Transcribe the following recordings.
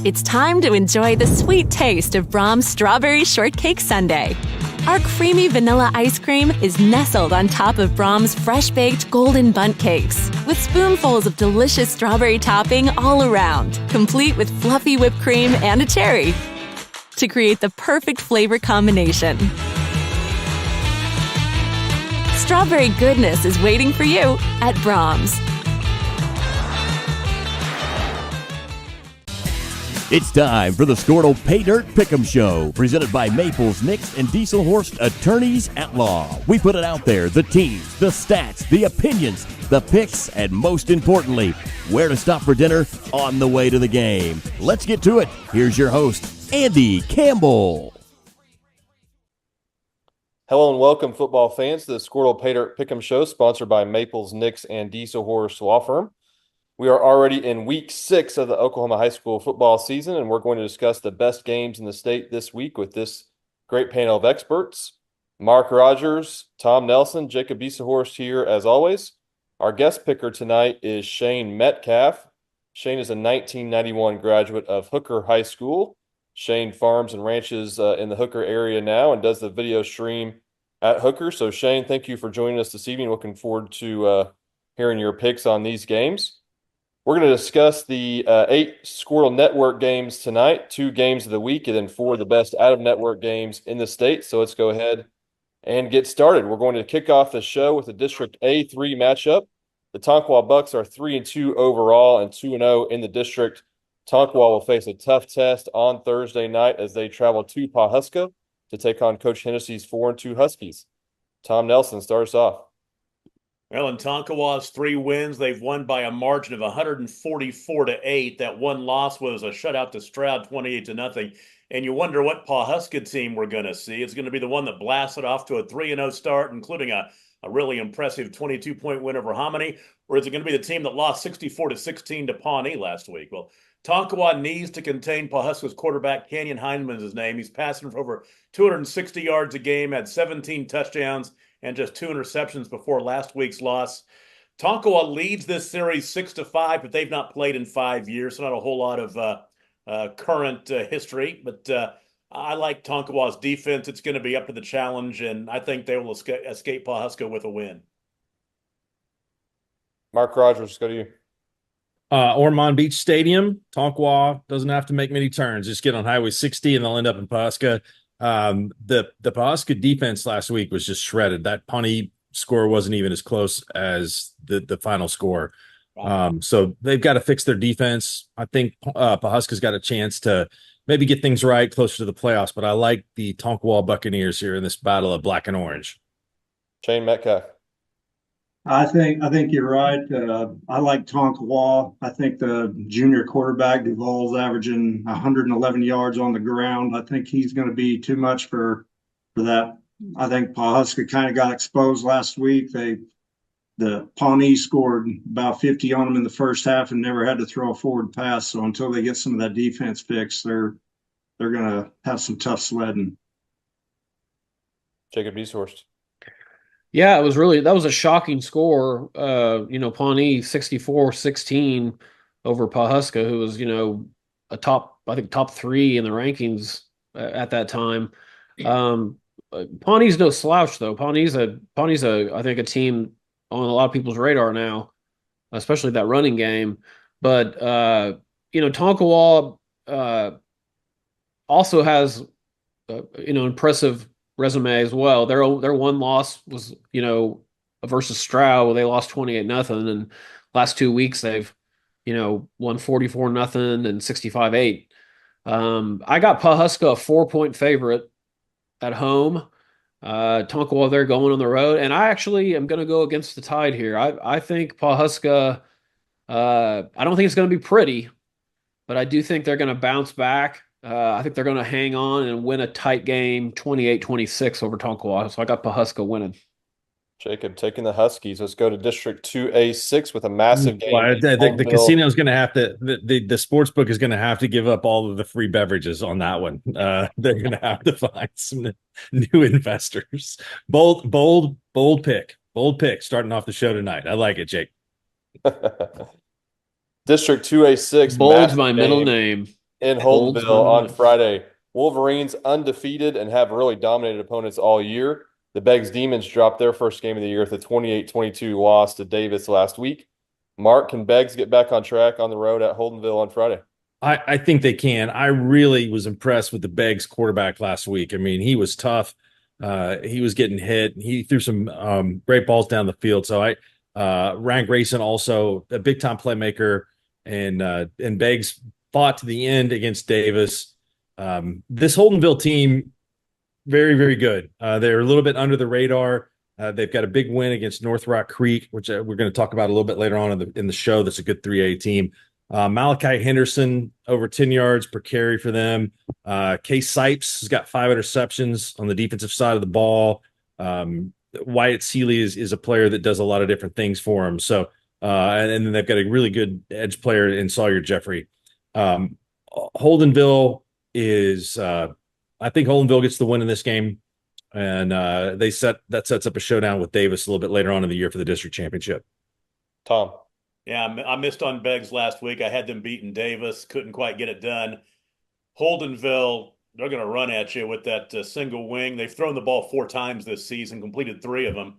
It's time to enjoy the sweet taste of Brahms Strawberry Shortcake Sundae. Our creamy vanilla ice cream is nestled on top of Brahms fresh-baked golden bundt cakes, with spoonfuls of delicious strawberry topping all around, complete with fluffy whipped cream and a cherry, to create the perfect flavor combination. Strawberry goodness is waiting for you at Brahms. It's time for the Skordle Pay Dirt Pick'em Show, presented by Maples, Nix, and Dieselhorst Attorneys at Law. We put it out there, the teams, the stats, the opinions, the picks, and most importantly, where to stop for dinner on the way to the game. Let's get to it. Here's your host, Andy Campbell. Hello and welcome, football fans, to the Skordle Pay Dirt Pick'em Show, sponsored by Maples, Nix, and Dieselhorst Law Firm. We are already in week 6 of the Oklahoma high school football season, and we're going to discuss the best games in the state this week with this great panel of experts. Mark Rogers, Tom Nelson, Jacob Dieselhorst here as always. Our guest picker tonight is Shane Metcalf. Shane is a 1991 graduate of Hooker High School. Shane farms and ranches in the Hooker area now and does the video stream at Hooker. So Shane, thank you for joining us this evening. Looking forward to hearing your picks on these games. We're going to discuss the 8 Skordle Network games tonight, 2 games of the week, and then 4 of the best out-of-network games in the state. So let's go ahead and get started. We're going to kick off the show with the District A3 matchup. The Tonkawa Bucks are 3-2 overall and 2-0 in the district. Tonkawa will face a tough test on Thursday night as they travel to Pawhuska to take on Coach Hennessy's 4-2 Huskies. Tom Nelson starts off. Well, in Tonkawa's 3 wins, they've won by a margin of 144-8. That one loss was a shutout to Stroud, 28-0. And you wonder what Pawhuska team we're going to see. It's going to be the one that blasted off to a 3-0 start, including a really impressive 22-point win over Hominy, or is it going to be the team that lost 64-16 to Pawnee last week? Well, Tonkawa needs to contain Pawhuska's quarterback. Canyon Hindman is his name. He's passing for over 260 yards a game, had 17 touchdowns, and just 2 interceptions before last week's loss. Tonkawa leads this series 6-5, but they've not played in 5 years, so not a whole lot of current history. But I like Tonkawa's defense. It's going to be up to the challenge, and I think they will escape Pawhuska with a win. Mark Rogers, go to you. Ormond Beach Stadium. Tonkawa doesn't have to make many turns. Just get on Highway 60, and they'll end up in Pawhuska. The Pawhuska defense last week was just shredded. That Pawnee score wasn't even as close as the final score. Wow. So they've got to fix their defense. I think Pawhuska's got a chance to maybe get things right closer to the playoffs, but I like the Tonkawa Buccaneers here in this battle of black and orange. Shane Metcalf. I think you're right. I like Tonkawa. I think the junior quarterback Duvall's averaging 111 yards on the ground. I think he's going to be too much for that. I think Pawhuska kind of got exposed last week. The Pawnee scored about 50 on them in the first half and never had to throw a forward pass. So until they get some of that defense fixed, they're going to have some tough sledding. Jacob Dieselhorst. Yeah, that was a shocking score. Pawnee 64-16 over Pawhuska, who was, a top 3 in the rankings at that time. Pawnee's no slouch though. Pawnee's I think a team on a lot of people's radar now, especially that running game. But Tonkawa also has impressive resume as well. Their one loss was, versus Stroud, where they lost 28-0, and last 2 weeks they've, won 44-0 and 65-8. I got Pawhuska a 4-point favorite at home. Tonkawa, they're going on the road, and I actually am going to go against the tide here. I think Pawhuska, I don't think it's going to be pretty, but I do think they're going to bounce back. I think they're going to hang on and win a tight game, 28-26 over Tonkawa. So I got Pawhuska winning. Jacob taking the Huskies. Let's go to District 2A6 with a massive game. The casino is going to have to, the sports book is going to have to give up all of the free beverages on that one. They're going to have to find some new investors. Bold pick starting off the show tonight. I like it, Jake. District 2A6. Bold's my middle name. in Colts, Holdenville on Friday. Wolverines undefeated and have really dominated opponents all year. The Beggs Demons dropped their first game of the year with a 28-22 loss to Davis last week. Mark, can Beggs get back on track on the road at Holdenville on Friday? I think they can. I really was impressed with the Beggs quarterback last week. I mean, he was tough. He was getting hit. He threw some great balls down the field. So Ryan Grayson also a big time playmaker, and Beggs fought to the end against Davis. This Holdenville team, very, very good. They're a little bit under the radar. They've got a big win against North Rock Creek, which we're going to talk about a little bit later on in the show. That's a good 3A team. Malachi Henderson, over 10 yards per carry for them. Case Sipes has got 5 interceptions on the defensive side of the ball. Wyatt Seeley is a player that does a lot of different things for him. So, and then they've got a really good edge player in Sawyer Jeffrey. Holdenville is, I think Holdenville gets the win in this game. And that sets up a showdown with Davis a little bit later on in the year for the district championship. Tom. Yeah, I missed on Beggs last week. I had them beating Davis, couldn't quite get it done. Holdenville, they're going to run at you with that single wing. They've thrown the ball 4 times this season, completed 3 of them.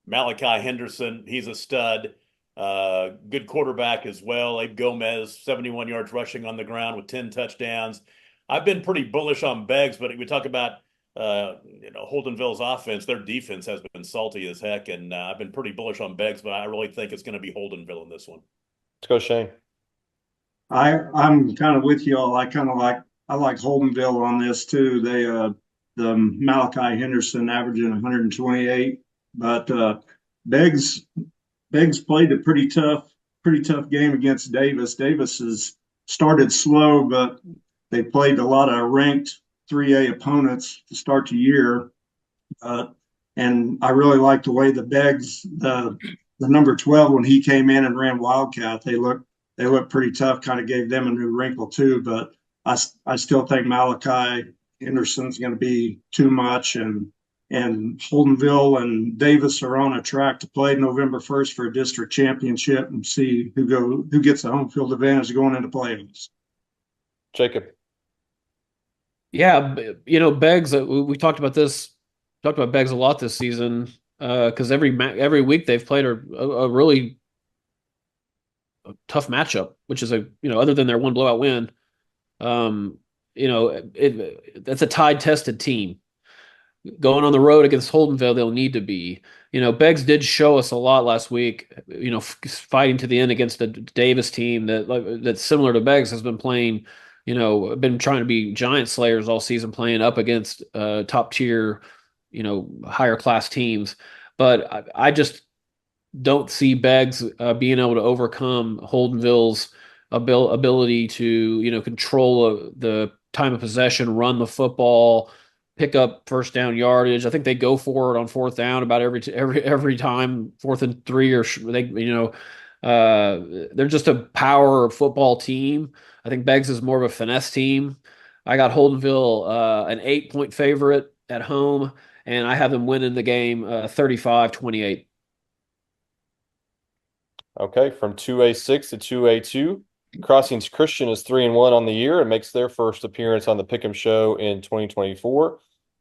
Malachi Henderson, he's a stud. Good quarterback as well. Abe Gomez, 71 yards rushing on the ground with 10 touchdowns. I've been pretty bullish on Beggs, but we talk about Holdenville's offense. Their defense has been salty as heck, and I've been pretty bullish on Beggs, but I really think it's going to be Holdenville in this one. Let's go, Shane. I'm kind of with you all. I like Holdenville on this too. They the Malachi Henderson averaging 128, but Beggs played a pretty tough game against Davis. Davis has started slow, but they played a lot of ranked 3A opponents to start the year. And I really like the way the Beggs, the number 12, when he came in and ran Wildcat, they looked pretty tough, kind of gave them a new wrinkle too. But I still think Malachi Henderson's going to be too much, and Holdenville and Davis are on a track to play November 1st for a district championship and see who gets the home field advantage going into playoffs. Jacob. Yeah, Beggs. We talked about Beggs a lot this season because every week they've played a really tough matchup, which is other than their one blowout win, that's a tested team. Going on the road against Holdenville, they'll need to be. Beggs did show us a lot last week. Fighting to the end against the Davis team that's similar to Beggs has been playing. Been trying to be giant slayers all season, playing up against top tier, higher class teams. But I just don't see Beggs being able to overcome Holdenville's ability to, control the time of possession, run the football, pick up first down yardage. I think they go for it on 4th down about every time, 4th and 3, or they're just a power football team. I think Beggs is more of a finesse team. I got Holdenville an 8-point favorite at home, and I have them winning the game 35-28. Okay, from 2A6 to 2A2, Crossings Christian is 3-1 on the year and makes their first appearance on the Pick'em Show in 2024.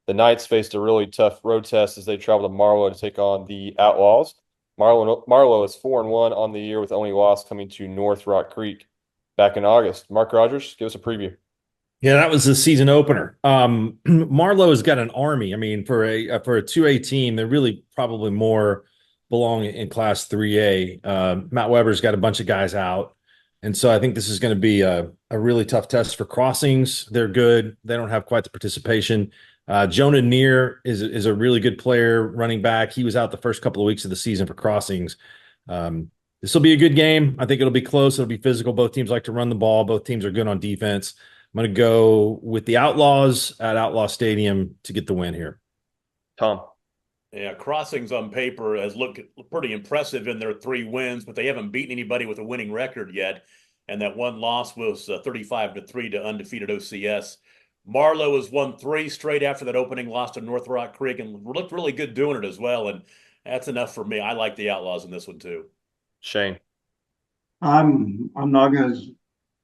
The Knights faced a really tough road test as they traveled to Marlow to take on the Outlaws. Marlow is 4-1 on the year with only loss coming to North Rock Creek back in August. Mark Rogers, give us a preview. Yeah, that was the season opener. Marlow has got an army. I mean, for a 2A team, they really probably more belong in Class 3A. Matt Weber's got a bunch of guys out. And so I think this is going to be a really tough test for Crossings. They're good. They don't have quite the participation. Jonah Neer is a really good player, running back. He was out the first couple of weeks of the season for Crossings. This will be a good game. I think it'll be close. It'll be physical. Both teams like to run the ball. Both teams are good on defense. I'm going to go with the Outlaws at Outlaw Stadium to get the win here. Tom. Yeah, Crossings on paper has looked pretty impressive in their 3 wins, but they haven't beaten anybody with a winning record yet. And that one loss was 35-3 to undefeated OCS. Marlow has won 3 straight after that opening loss to North Rock Creek and looked really good doing it as well. And that's enough for me. I like the Outlaws in this one too. Shane. I'm not going to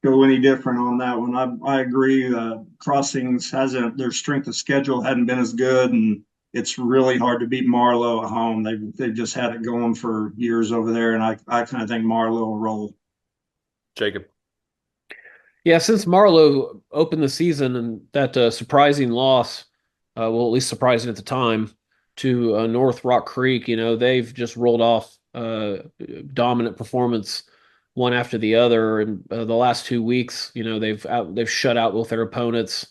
go any different on that one. I agree. Crossings hasn't their strength of schedule hadn't been as good, and it's really hard to beat Marlowe at home. They've just had it going for years over there, and I kind of think Marlowe will roll. Jacob. Yeah, since Marlowe opened the season and that surprising loss, well, at least surprising at the time, to North Rock Creek, they've just rolled off dominant performance one after the other. And the last 2 weeks, they've shut out both their opponents,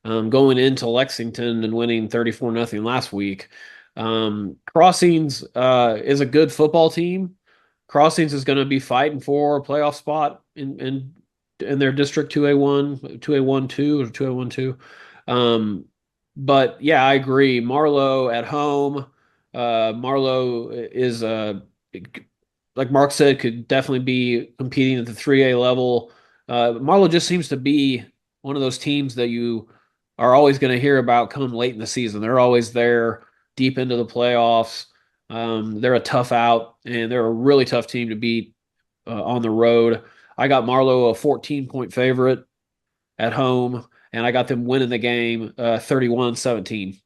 going into Lexington and winning 34-0 last week. Crossings is a good football team. Crossings is going to be fighting for a playoff spot in their district 2A1, 2A12 or 2A12. But yeah, I agree. Marlowe at home, Marlowe is like Mark said, could definitely be competing at the 3A level. Marlowe just seems to be one of those teams that you are always going to hear about come late in the season. They're always there deep into the playoffs. They're a tough out, and they're a really tough team to beat on the road. I got Marlowe a 14-point favorite at home, and I got them winning the game 31-17.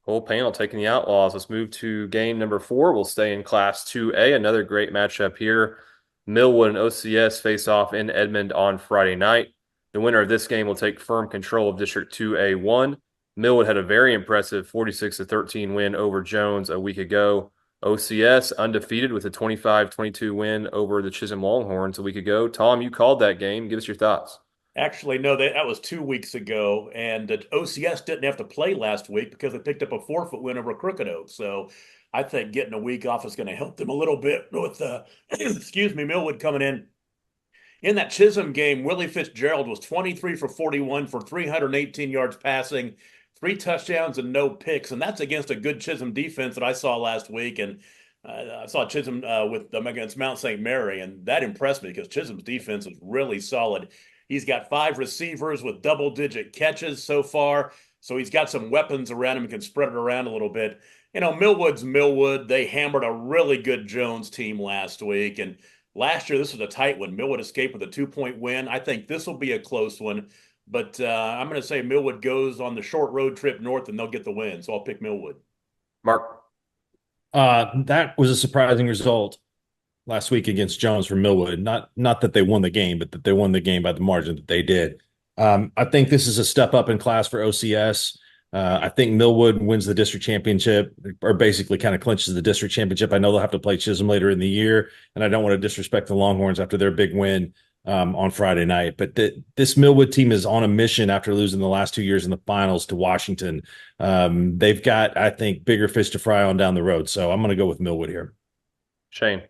Whole panel taking the Outlaws. Let's move to game number 4. We'll stay in Class 2A. Another great matchup here. Millwood and OCS face off in Edmond on Friday night. The winner of this game will take firm control of District 2A1. Millwood had a very impressive 46-13 win over Jones a week ago. OCS undefeated with a 25-22 win over the Chisholm Longhorns a week ago. Tom, you called that game. Give us your thoughts. Actually, no, that was 2 weeks ago, and OCS didn't have to play last week because they picked up a forfeit win over Crooked Oak. So I think getting a week off is going to help them a little bit with, Millwood coming in. In that Chisholm game, Willie Fitzgerald was 23 for 41 for 318 yards passing, 3 touchdowns and no picks, and that's against a good Chisholm defense that I saw last week. And I saw Chisholm with them against Mount St. Mary, and that impressed me because Chisholm's defense is really solid. He's got 5 receivers with double-digit catches so far, so he's got some weapons around him and can spread it around a little bit. Millwood's Millwood. They hammered a really good Jones team last week, and last year this was a tight one. Millwood escaped with a 2-point win. I think this will be a close one. But I'm going to say Millwood goes on the short road trip north, and they'll get the win. So I'll pick Millwood. Mark. That was a surprising result last week against Jones for Millwood. Not that they won the game, but that they won the game by the margin that they did. I think this is a step up in class for OCS. I think Millwood wins the district championship, or basically kind of clinches the district championship. I know they'll have to play Chisholm later in the year, and I don't want to disrespect the Longhorns after their big win on Friday night. But this Millwood team is on a mission after losing the last 2 years in the finals to Washington. They've got, I think, bigger fish to fry on down the road. So I'm going to go with Millwood here. Shane.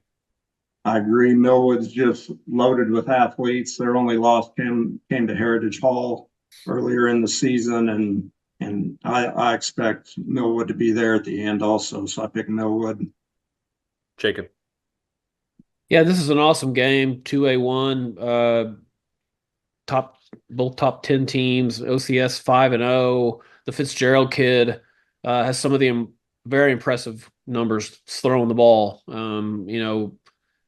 I agree. Millwood's just loaded with athletes. Their only loss came to Heritage Hall earlier in the season, and I expect Millwood to be there at the end also. So I pick Millwood. Jacob. Yeah, this is an awesome game. 2A1, both top 10 teams. OCS 5-0. The Fitzgerald kid has some of the very impressive numbers throwing the ball.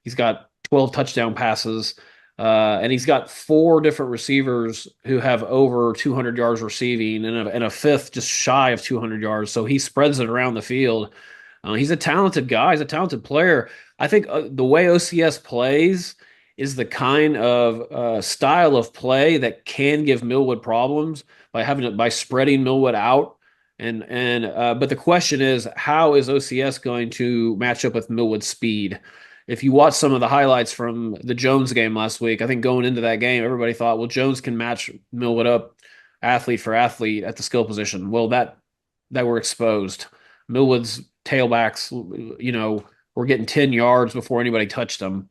He's got 12 touchdown passes, and he's got 4 different receivers who have over 200 yards receiving, and a fifth just shy of 200 yards. So he spreads it around the field. He's a talented guy. He's a talented player. I think the way OCS plays is the kind of style of play that can give Millwood problems by spreading Millwood out. But the question is, how is OCS going to match up with Millwood's speed? If you watch some of the highlights from the Jones game last week, I think going into that game, everybody thought, well, Jones can match Millwood up athlete for athlete at the skill position. Well, that were exposed. Millwood's tailbacks, were getting 10 yards before anybody touched them,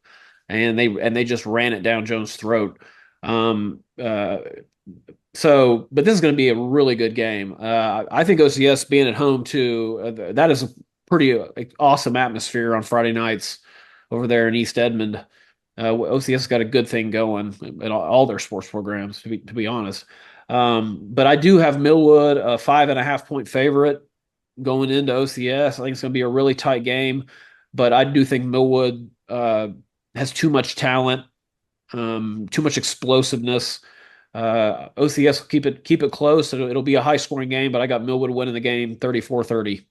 and they just ran it down Jones' throat. But this is going to be a really good game. I think OCS being at home too, that is a pretty awesome atmosphere on Friday nights over there in East Edmond. OCS got a good thing going in all their sports programs, to be honest. But I do have Millwood a 5.5-point favorite going into OCS. I think it's going to be a really tight game, but I do think Millwood has too much talent too much explosiveness. OCS will keep it close. It'll be a high scoring game, but I got Millwood winning the game 34-30.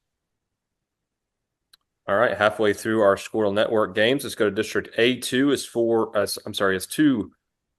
All right, halfway through our Skordle Network games, let's go to District A2. It's two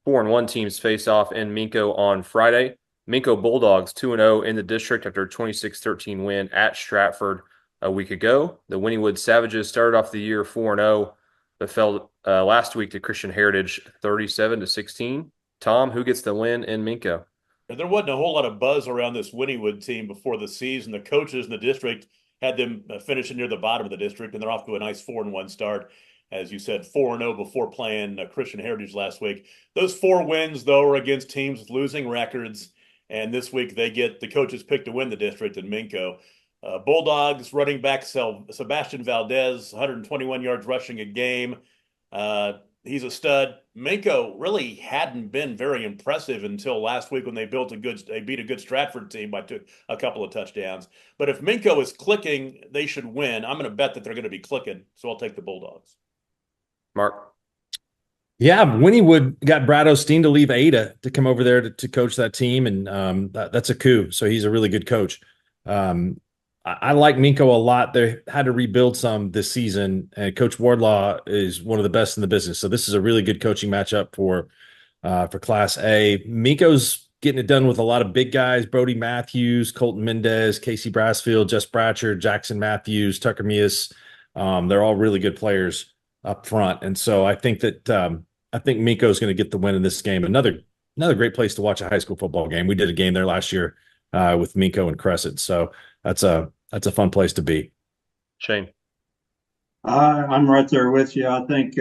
4-1 teams face off in Minco on Friday. Minco Bulldogs 2-0 in the district after a 26-13 win at Stratford a week ago. The Wynnewood Savages started off the year 4-0, but fell last week to Christian Heritage 37-16. Tom, who gets the win in Minco? There wasn't a whole lot of buzz around this Wynnewood team before the season. The coaches in the district had them finishing near the bottom of the district, and they're off to a nice 4-1 start. As you said, 4-0 before playing Christian Heritage last week. Those 4 wins, though, are against teams with losing records, and this week they get the coaches pick to win the district in Minco. Bulldogs running back Sebastian Valdez, 121 yards rushing a game. He's a stud. Minco really hadn't been very impressive until last week when they beat a good Stratford team by a couple of touchdowns. But if Minco is clicking, they should win. I'm going to bet that they're going to be clicking, so I'll take the Bulldogs. Mark? Yeah, Wynnewood got Brad Osteen to leave Ada to come over there to coach that team, and that's a coup. So he's a really good coach. I like Minco a lot. They had to rebuild some this season, and Coach Wardlaw is one of the best in the business. So this is a really good coaching matchup for Class A. Minco's getting it done with a lot of big guys: Brody Matthews, Colton Mendez, Casey Brassfield, Jess Bratcher, Jackson Matthews, Tucker Mias. They're all really good players up front, and so I think Minco is going to get the win in this game. Another great place to watch a high school football game. We did a game there last year with Minco and Crescent, so that's a fun place to be. Shane? I'm right there with you. I think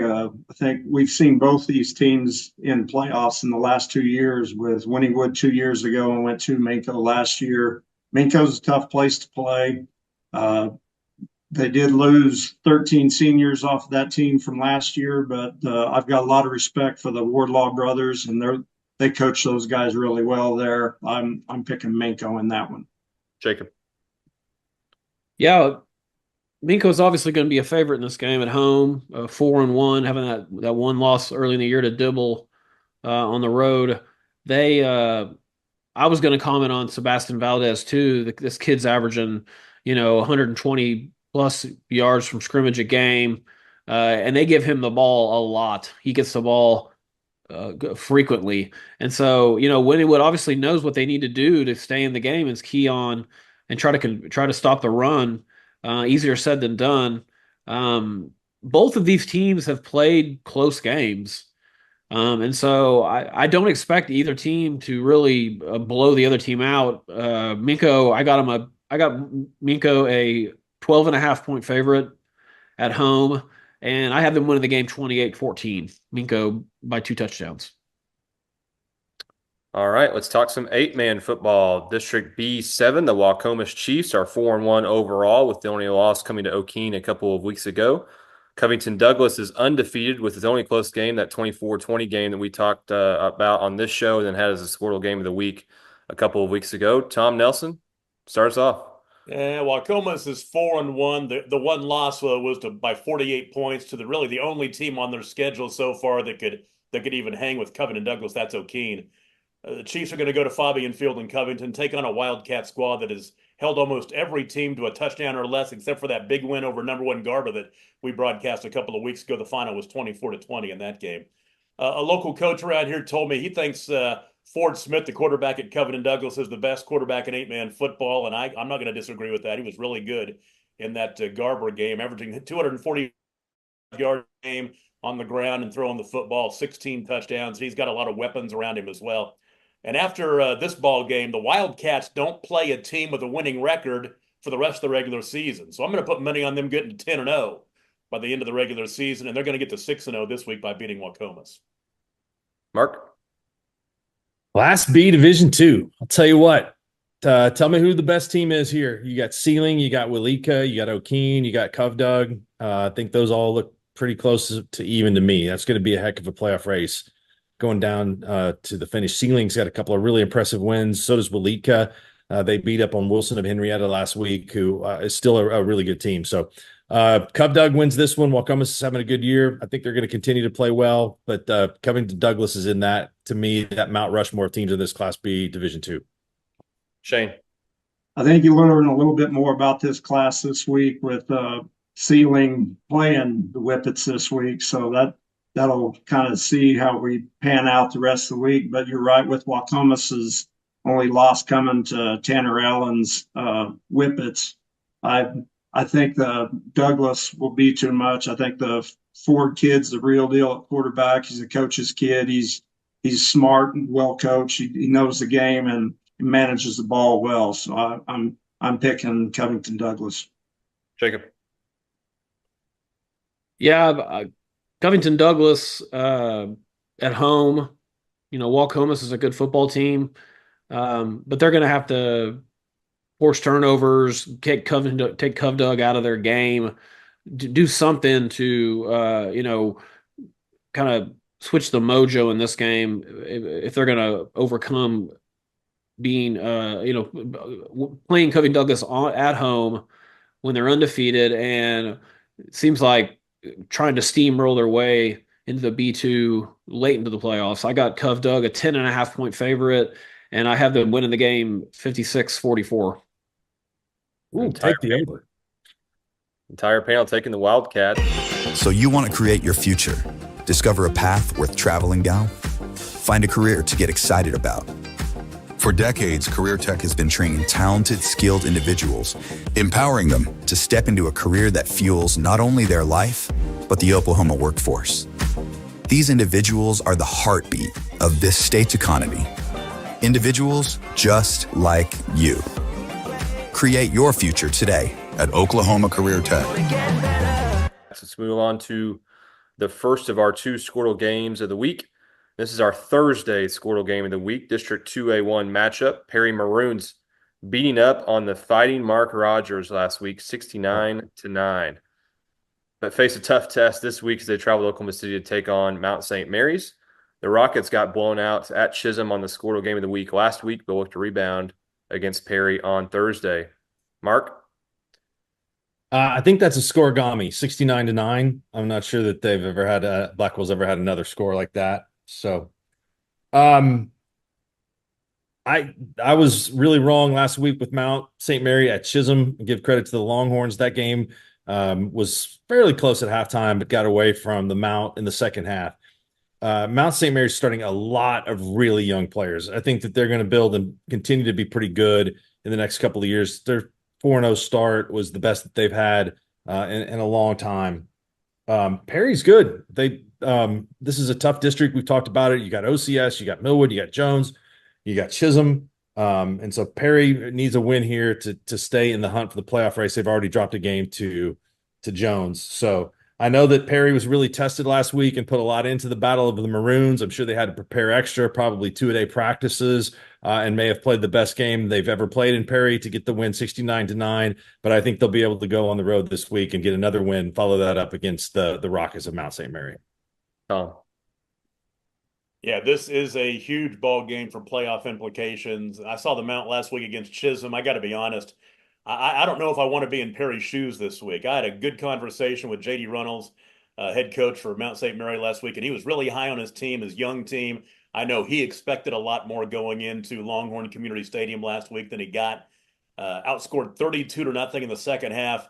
we've seen both these teams in playoffs in the last 2 years, with Wynnewood 2 years ago and went to Minco last year. Minco's a tough place to play. They did lose 13 seniors off that team from last year, but I've got a lot of respect for the Wardlaw brothers, and they coach those guys really well there. I'm picking Minco in that one. Jacob? Yeah, Minco is obviously going to be a favorite in this game at home. 4-1, having that one loss early in the year to Dibble on the road. I was going to comment on Sebastian Valdez too. This kid's averaging, 120 plus yards from scrimmage a game, and they give him the ball a lot. He gets the ball frequently, and so Wynnewood obviously knows what they need to do to stay in the game. Is key on and try to stop the run. Easier said than done. Both of these teams have played close games, and so I don't expect either team to really blow the other team out. Minco, I got Minco a 12.5 point favorite at home, and I have them winning the game 28-14. Minco by 2 touchdowns. All right, let's talk some 8-man football. District B7, the Wacomas Chiefs are 4-1 overall, with the only loss coming to O'Keene a couple of weeks ago. Covington Douglas is undefeated with his only close game, that 24-20 game that we talked about on this show, and then had as a Skordle game of the week a couple of weeks ago. Tom Nelson starts off. Yeah, Wacomas is 4-1. The one loss was by 48 points to the only team on their schedule so far that could even hang with Covington Douglas. That's O'Keene. The Chiefs are going to go to Fabian Field in Covington, take on a Wildcat squad that has held almost every team to a touchdown or less, except for that big win over number 1 Garba that we broadcast a couple of weeks ago. The final was 24-20 in that game. A local coach around here told me he thinks Ford Smith, the quarterback at Covington Douglas, is the best quarterback in 8-man football, and I'm not going to disagree with that. He was really good in that Garber game, averaging 240-yard game on the ground and throwing the football, 16 touchdowns. He's got a lot of weapons around him as well. And after this ball game, the Wildcats don't play a team with a winning record for the rest of the regular season. So I'm going to put money on them getting to 10-0 by the end of the regular season, and they're going to get to 6-0 this week by beating Wacomas. Mark? Class B Division 2. I'll tell you what. Tell me who the best team is here. You got Sealing, you got Willika, you got O'Keene, you got Covdug. I think those all look pretty close to even to me. That's going to be a heck of a playoff race going down to the finish. Sealing's got a couple of really impressive wins. So does Willika. They beat up on Wilson of Henrietta last week, who is still a really good team. So Cub Doug wins this one. Wacomas is having a good year. I think they're going to continue to play well, but Covington Douglas is in that, to me, that Mount Rushmore of teams in this Class B Division II. Shane. I think you learn a little bit more about this class this week with Sealing playing the Whippets this week. So that'll kind of see how we pan out the rest of the week. But you're right with Wacomas's only loss coming to Tanner Allen's Whippets. I think the Douglas will be too much. I think the Ford kid's the real deal at quarterback. He's a coach's kid. He's smart and well coached. He knows the game and manages the ball well. So I'm picking Covington Douglas. Jacob. Yeah, Covington Douglas at home. Wacomas is a good football team, but they're going to have to force turnovers, take Cov Doug out of their game, do something to kind of switch the mojo in this game if they're going to overcome being playing Covington Douglas at home when they're undefeated, and it seems like trying to steamroll their way into the B2 late into the playoffs. I got Cov Doug a 10.5-point favorite, and I have them winning the game 56-44. Ooh, take the over. Entire panel taking the Wildcat. So you want to create your future, discover a path worth traveling down, find a career to get excited about. For decades, Career Tech has been training talented, skilled individuals, empowering them to step into a career that fuels not only their life, but the Oklahoma workforce. These individuals are the heartbeat of this state's economy. Individuals just like you. Create your future today at Oklahoma Career Tech. Let's move on to the first of our two Skordle games of the week. This is our Thursday Skordle game of the week, District 2A1 matchup. Perry Maroons beating up on the Fighting Mark Rogers last week, 69-9. But face a tough test this week as they travel to Oklahoma City to take on Mount St. Mary's. The Rockets got blown out at Chisholm on the Skordle game of the week last week, but look to rebound against Perry on Thursday. Mark? I think that's a scoregami, 69-9. I'm not sure that they've ever had Blackwell's ever had another score like that. So, I was really wrong last week with Mount St. Mary at Chisholm. Give credit to the Longhorns. That game was fairly close at halftime, but got away from the Mount in the second half. Mount St. Mary's starting a lot of really young players. I think that they're going to build and continue to be pretty good in the next couple of years. Their 4-0 start was the best that they've had in a long time. Perry's good. This is a tough district. We've talked about it. You got OCS, you got Millwood, you got Jones, you got Chisholm. And so Perry needs a win here to stay in the hunt for the playoff race. They've already dropped a game to Jones. So I know that Perry was really tested last week and put a lot into the Battle of the Maroons. I'm sure they had to prepare extra, probably 2-a-day practices, and may have played the best game they've ever played in Perry to get the win 69-9. But I think they'll be able to go on the road this week and get another win, follow that up against the Rockets of Mount St. Mary. Yeah, this is a huge ball game for playoff implications. I saw the Mount last week against Chisholm. I got to be honest. I don't know if I want to be in Perry's shoes this week. I had a good conversation with J.D. Runnels, head coach for Mount St. Mary last week, and he was really high on his team, his young team. I know he expected a lot more going into Longhorn Community Stadium last week than he got. Outscored 32-0 in the second half.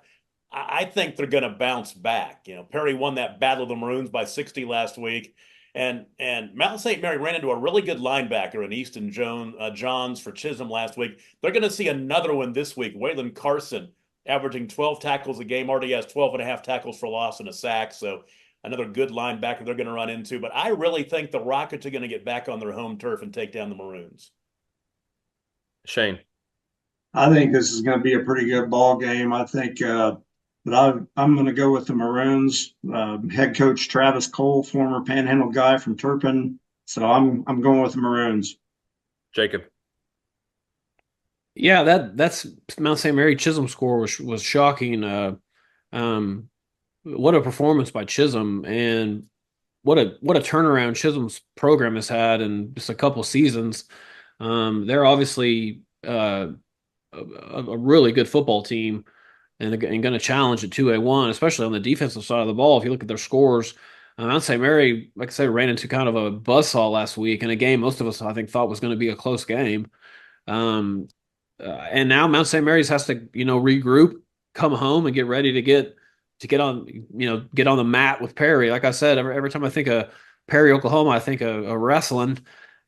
I think they're going to bounce back. Perry won that Battle of the Maroons by 60 last week. And Mount St. Mary ran into a really good linebacker in Easton Johns for Chisholm last week. They're going to see another one this week. Waylon Carson, averaging 12 tackles a game, already has 12.5 tackles for loss and a sack. So another good linebacker they're going to run into. But I really think the Rockets are going to get back on their home turf and take down the Maroons. Shane? I think this is going to be a pretty good ball game. I think but I'm going to go with the Maroons. Head coach Travis Cole, former Panhandle guy from Turpin. So I'm going with the Maroons. Jacob? Yeah, that's Mount St. Mary Chisholm score was shocking. What a performance by Chisholm, and what a turnaround Chisholm's program has had in just a couple seasons. They're obviously a really good football team. and going to challenge at 2A1, especially on the defensive side of the ball. If you look at their scores, Mount St. Mary, like I said, ran into kind of a buzzsaw last week in a game most of us, I think, thought was going to be a close game. And now Mount St. Mary's has to, regroup, come home, and get ready to get on, get on the mat with Perry. Like I said, every time I think of Perry, Oklahoma, I think of wrestling.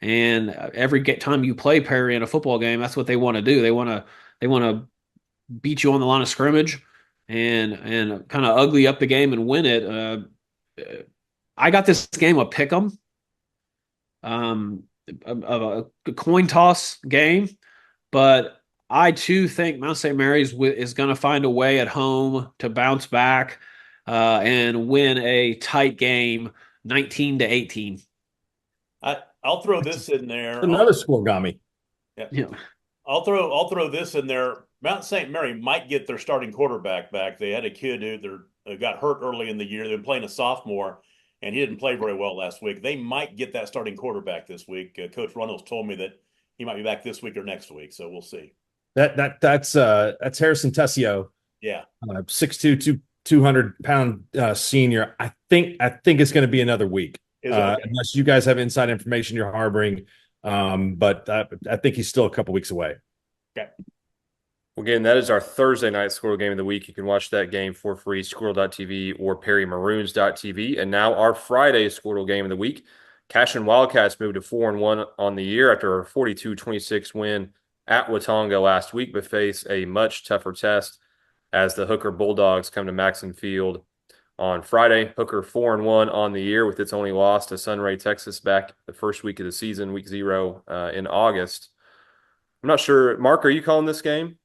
And every time you play Perry in a football game, that's what they want to do. They want to beat you on the line of scrimmage and kind of ugly up the game and win it. I got this game a pick 'em, a coin toss game, but I too think Mount St. Mary's is going to find a way at home to bounce back and win a tight game, 19-18. I'll throw this in there. Another scoregami. Yeah. I'll throw this in there. Mount St. Mary might get their starting quarterback back. They had a kid who got hurt early in the year. They've been playing a sophomore, and he didn't play very well last week. They might get that starting quarterback this week. Coach Runnels told me that he might be back this week or next week, so we'll see. That's Harrison Tessio. Yeah, 6'2", 200-pound senior. I think it's going to be another week, unless you guys have inside information you're harboring. But I think he's still a couple weeks away. Okay. Well, again, that is our Thursday night Skordle game of the week. You can watch that game for free, Skordle.tv or PerryMaroons.tv. And now our Friday Skordle game of the week. Cashin Wildcats moved to 4-1 on the year after a 42-26 win at Watonga last week, but face a much tougher test as the Hooker Bulldogs come to Maxson Field on Friday. Hooker 4-1 on the year with its only loss to Sunray, Texas back the first week of the season, week 0 in August. I'm not sure. Mark, are you calling this game?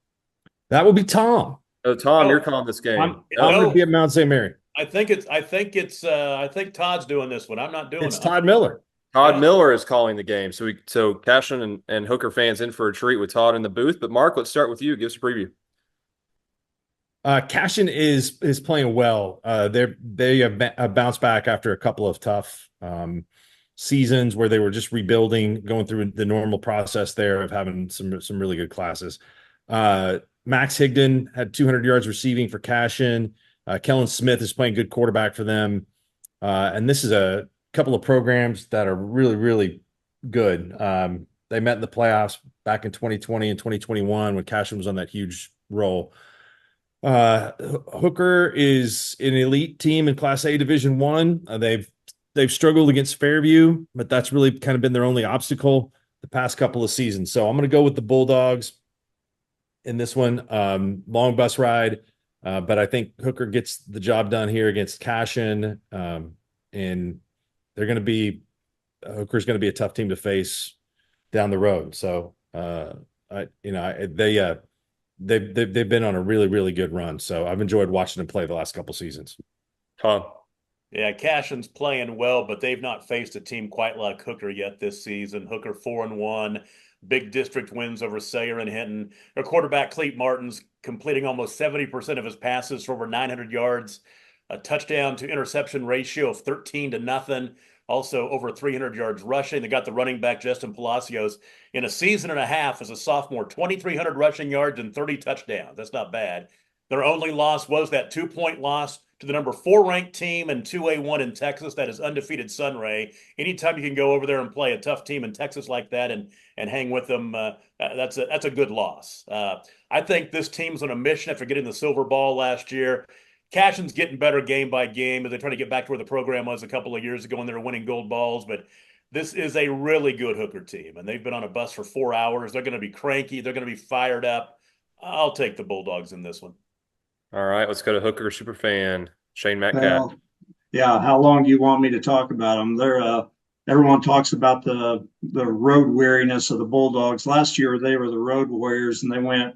That will be Tom. Oh, Tom, you're calling this game. I'm going to be at Mount St. Mary. I think Todd's doing this one. I'm not doing it. It's Todd Miller. Todd Miller is calling the game. So Cashin and Hooker fans in for a treat with Todd in the booth. But Mark, let's start with you. Give us a preview. Cashin is playing well. They have bounced back after a couple of tough seasons where they were just rebuilding, going through the normal process there of having some really good classes. Max Higdon had 200 yards receiving for Cashin. Kellen Smith is playing good quarterback for them. And this is a couple of programs that are really, really good. They met in the playoffs back in 2020 and 2021 when Cashin was on that huge roll. Hooker is an elite team in Class A Division I. They've struggled against Fairview, but that's really kind of been their only obstacle the past couple of seasons. So I'm going to go with the Bulldogs in this one. Long bus ride, but I think Hooker gets the job done here against Cashin, and Hooker's going to be a tough team to face down the road. So they've been on a really, really good run. So I've enjoyed watching them play the last couple seasons. Tom. Yeah, Cashin's playing well, but they've not faced a team quite like Hooker yet this season. Hooker 4-1, big district wins over Sayre and Hinton. Their quarterback, Cleet Martin's completing almost 70% of his passes for over 900 yards, a touchdown to interception ratio of 13-0. Also over 300 yards rushing. They got the running back, Justin Palacios, in a season and a half as a sophomore, 2,300 rushing yards and 30 touchdowns. That's not bad. Their only loss was that 2-point loss to the number 4 ranked team in 2A1 in Texas, that is undefeated Sunray. Anytime you can go over there and play a tough team in Texas like that and hang with them, that's a good loss. I think this team's on a mission after getting the silver ball last year. Cashin's getting better game by game as they try to get back to where the program was a couple of years ago when they were winning gold balls. But this is a really good Hooker team, and they've been on a bus for 4 hours. They're going to be cranky. They're going to be fired up. I'll take the Bulldogs in this one. All right, let's go to Hooker superfan Shane Metcalf. Yeah, how long do you want me to talk about them? Everyone talks about the road weariness of the Bulldogs. Last year they were the road warriors, and they went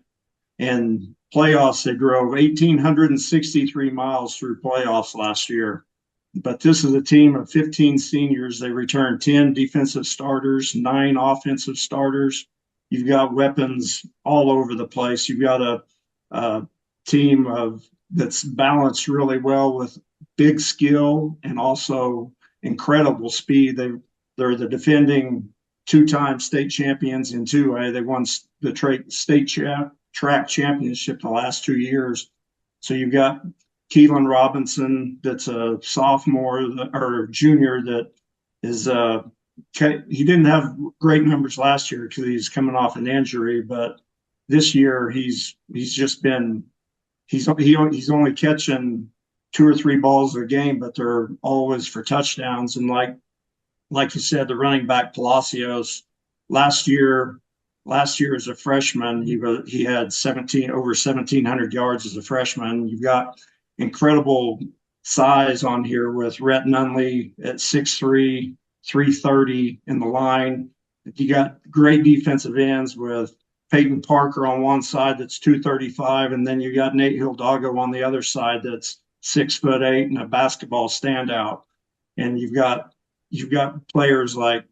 in playoffs. They drove 1,863 miles through playoffs last year. But this is a team of 15 seniors. They returned 10 defensive starters, 9 offensive starters. You've got weapons all over the place. You've got a team that's balanced really well with big skill and also incredible speed. They're the defending 2-time state champions in 2A. They won the state track championship the last 2 years. So you've got Keelan Robinson, that's a sophomore or junior that is he didn't have great numbers last year because he's coming off an injury, but this year he's just been he's only catching 2 or 3 balls a game, but they're always for touchdowns. And like you said, the running back Palacios last year as a freshman, he had 1,700 yards as a freshman. You've got incredible size on here with Rhett Nunley at 6'3", 330 in the line. You got great defensive ends with Peyton Parker on one side that's 235, and then you got Nate Hildago on the other side that's 6'8" and a basketball standout. And you've got players like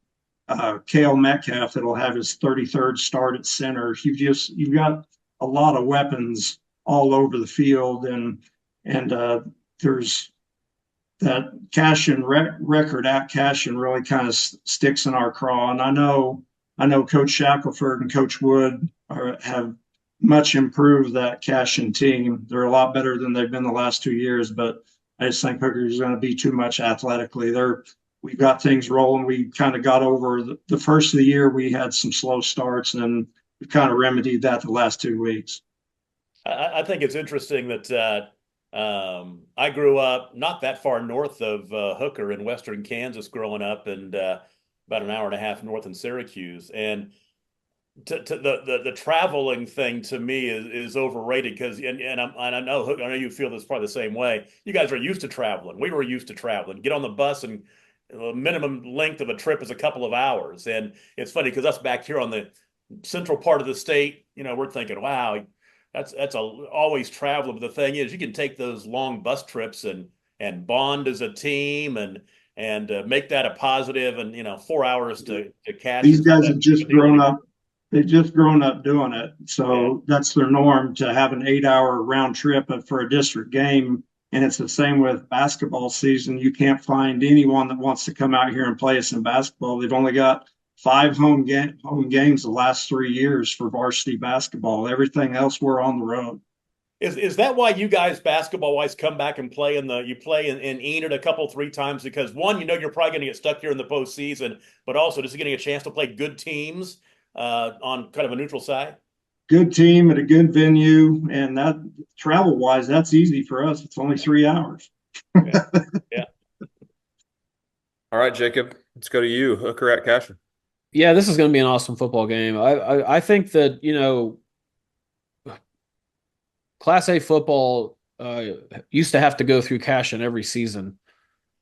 Kale Metcalf that'll have his 33rd start at center. You've got a lot of weapons all over the field, and there's that Cashin record at Cashin really kind of sticks in our craw. And I know Coach Shackelford and Coach Wood have much improved that Cashin team. They're a lot better than they've been the last 2 years, but I just think Hooker's going to be too much athletically. We've got things rolling. We kind of got over the first of the year. We had some slow starts, and we've kind of remedied that the last 2 weeks. I think it's interesting that I grew up not that far north of Hooker in western Kansas growing up, and about an hour and a half north in Syracuse. And the traveling thing to me is overrated because I know you feel this probably the same way. You guys are used to traveling. We were used to traveling. Get on the bus and the minimum length of a trip is a couple of hours. And it's funny because us back here on the central part of the state, we're thinking, wow, that's always traveling. But the thing is, you can take those long bus trips and bond as a team and make that a positive. And 4 hours to catch. These guys have just grown up. They've just grown up doing it, so that's their norm to have an 8-hour round trip for a district game. And it's the same with basketball season. You can't find anyone that wants to come out here and play us in basketball. They've only got 5 home games the last 3 years for varsity basketball. Everything else we're on the road. Is that why you guys basketball wise come back and play in Enid a couple 3 times? Because one, you're probably going to get stuck here in the postseason, but also just getting a chance to play good teams on kind of a neutral side. Good team at a good venue, and that travel wise, that's easy for us. It's only 3 hours. Yeah. All right, Jacob, let's go to you. Hooker at Cashin. Yeah, this is going to be an awesome football game. I think that Class A football used to have to go through Cashin every season,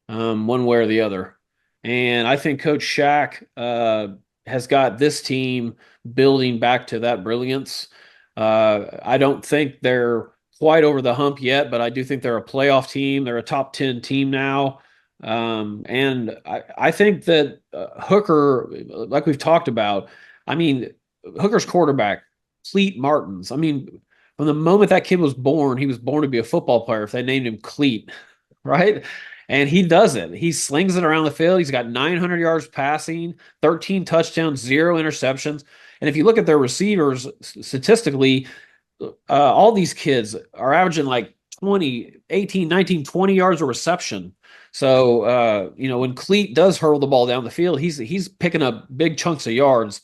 one way or the other, and I think Coach Shack has got this team building back to that brilliance. I don't think they're quite over the hump yet, but I do think they're a playoff team. They're a top 10 team now. And I think that Hooker, like we've talked about, Hooker's quarterback, Cleet Martins. From the moment that kid was born, he was born to be a football player if they named him Cleet, right? And he does it. He slings it around the field. He's got 900 yards passing, 13 touchdowns, 0 interceptions. And if you look at their receivers statistically, all these kids are averaging like 20, 18, 19, 20 yards of reception. So, when Cleet does hurl the ball down the field, he's picking up big chunks of yards.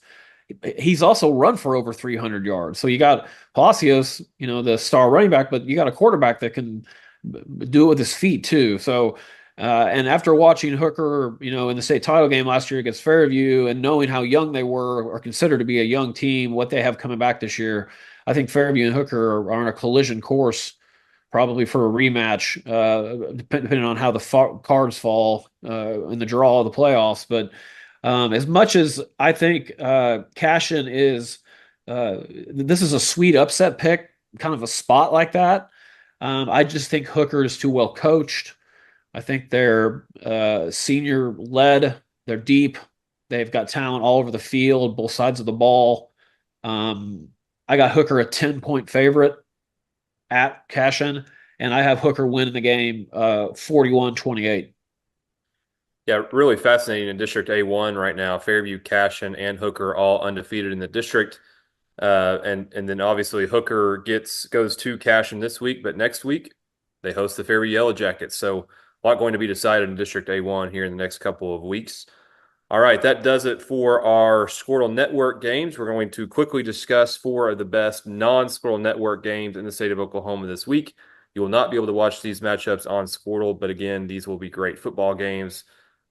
He's also run for over 300 yards. So you got Palacios, the star running back, but you got a quarterback that can do it with his feet too. So, and after watching Hooker, in the state title game last year against Fairview and knowing how young they were or considered to be a young team, what they have coming back this year, I think Fairview and Hooker are on a collision course probably for a rematch, depending on how the cards fall in the draw of the playoffs. But as much as I think Cashin is, this is a sweet upset pick, kind of a spot like that. I just think Hooker is too well coached. I think they're senior led. They're deep. They've got talent all over the field, both sides of the ball. I got Hooker a 10-point favorite at Cashin, and I have Hooker winning the game 41-28. Yeah, really fascinating in District A1 right now. Fairview, Cashin, and Hooker all undefeated in the district. And then obviously Hooker goes to Cashion this week, but next week they host the Fairview Yellow Jackets. So a lot going to be decided in District A1 here in the next couple of weeks. All right, that does it for our Skordle Network games. We're going to quickly discuss four of the best non-Skordle Network games in the state of Oklahoma this week. You will not be able to watch these matchups on Skordle, but again, these will be great football games.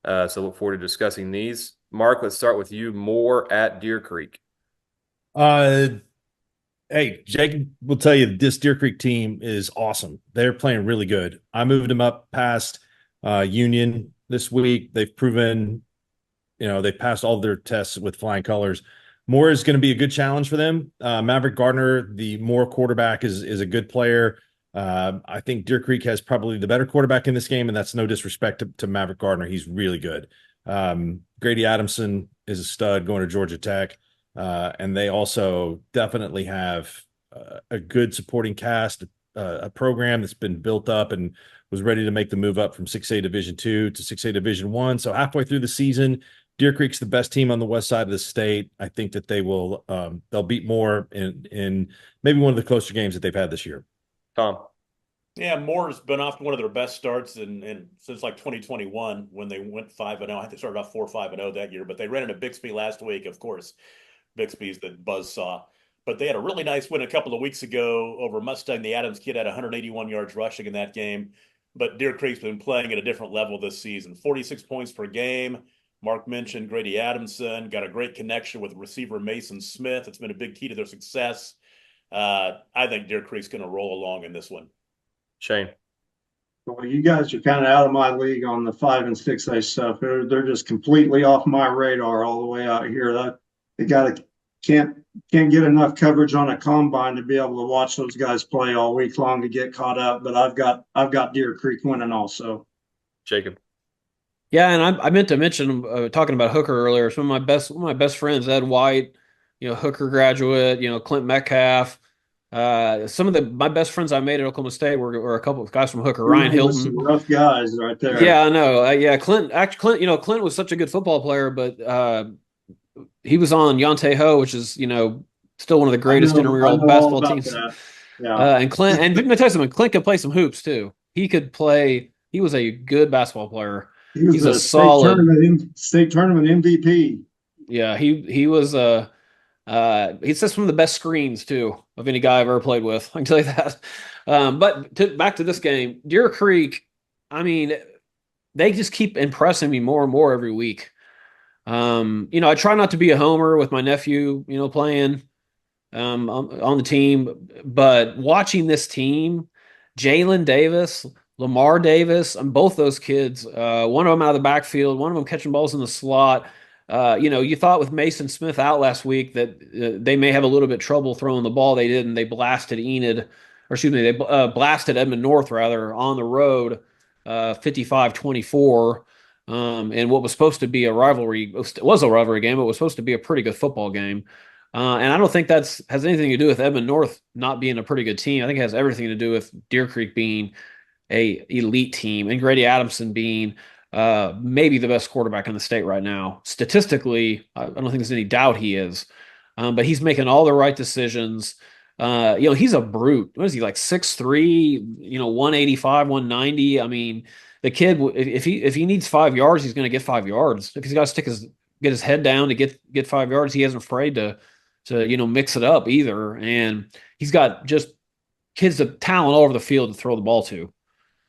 So look forward to discussing these. Mark, let's start with you. Moore at Deer Creek. Hey, Jake will tell you this Deer Creek team is awesome. They're playing really good. I moved them up past Union this week. They've proven, they passed all their tests with flying colors. Moore is going to be a good challenge for them. Maverick Gardner, the Moore quarterback, is a good player. I think Deer Creek has probably the better quarterback in this game, and that's no disrespect to Maverick Gardner. He's really good. Grady Adamson is a stud going to Georgia Tech. And they also definitely have a good supporting cast, a program that's been built up and was ready to make the move up from 6A Division II to 6A Division I. So halfway through the season, Deer Creek's the best team on the west side of the state. I think that they'll beat Moore in maybe one of the closer games that they've had this year. Tom. Yeah, Moore's been off to one of their best starts since like 2021 when they went 5-0. I think they started off 4-5-0 that year, but they ran into Bixby last week, of course. Bixby's that Buzz saw. But they had a really nice win a couple of weeks ago over Mustang. The Adams kid had 181 yards rushing in that game. But Deer Creek's been playing at a different level this season. 46 points per game. Mark mentioned Grady Adamson. Got a great connection with receiver Mason Smith. It's been a big key to their success. I think Deer Creek's going to roll along in this one. Shane. Well, you guys are kind of out of my league on the 5 and 6A stuff. They're just completely off my radar all the way out here. They can't get enough coverage on a combine to be able to watch those guys play all week long to get caught up. But I've got Deer Creek winning also. Jacob. Yeah, and I meant to mention talking about Hooker earlier. One of my best friends, Ed White, Hooker graduate, Clint Metcalf. Some of my best friends I made at Oklahoma State were a couple of guys from Hooker. Ryan Hilton, some rough guys right there. Yeah, I know. Yeah, Clint. Clint was such a good football player, but he was on Yonte Ho, which is still one of the greatest intramural basketball teams. Yeah. And Clint, and let me tell you something. Clint could play some hoops too. He could play. He was a good basketball player. He's a solid state tournament MVP. Yeah, he was he says some of the best screens too of any guy I've ever played with. I can tell you that. But back to this game, Deer Creek. I mean, they just keep impressing me more and more every week. I try not to be a homer with my nephew, playing on the team, but watching this team, Jalen Davis, Lamar Davis, and both those kids, one of them out of the backfield, one of them catching balls in the slot. You thought with Mason Smith out last week that they may have a little bit trouble throwing the ball. They didn't. They blasted they blasted Edmond North rather on the road, 55-24. And what was supposed to be a rivalry, it was a rivalry game, but it was supposed to be a pretty good football game. And I don't think has anything to do with Edmond North not being a pretty good team. I think it has everything to do with Deer Creek being a elite team and Grady Adamson being maybe the best quarterback in the state right now. Statistically, I don't think there's any doubt he is. But he's making all the right decisions. He's a brute. What is he, like 6'3", 185, 190? I mean, the kid, if he needs 5 yards, he's going to get 5 yards. If he's got to get his head down to get 5 yards, he isn't afraid to mix it up either. And he's got just kids of talent all over the field to throw the ball to.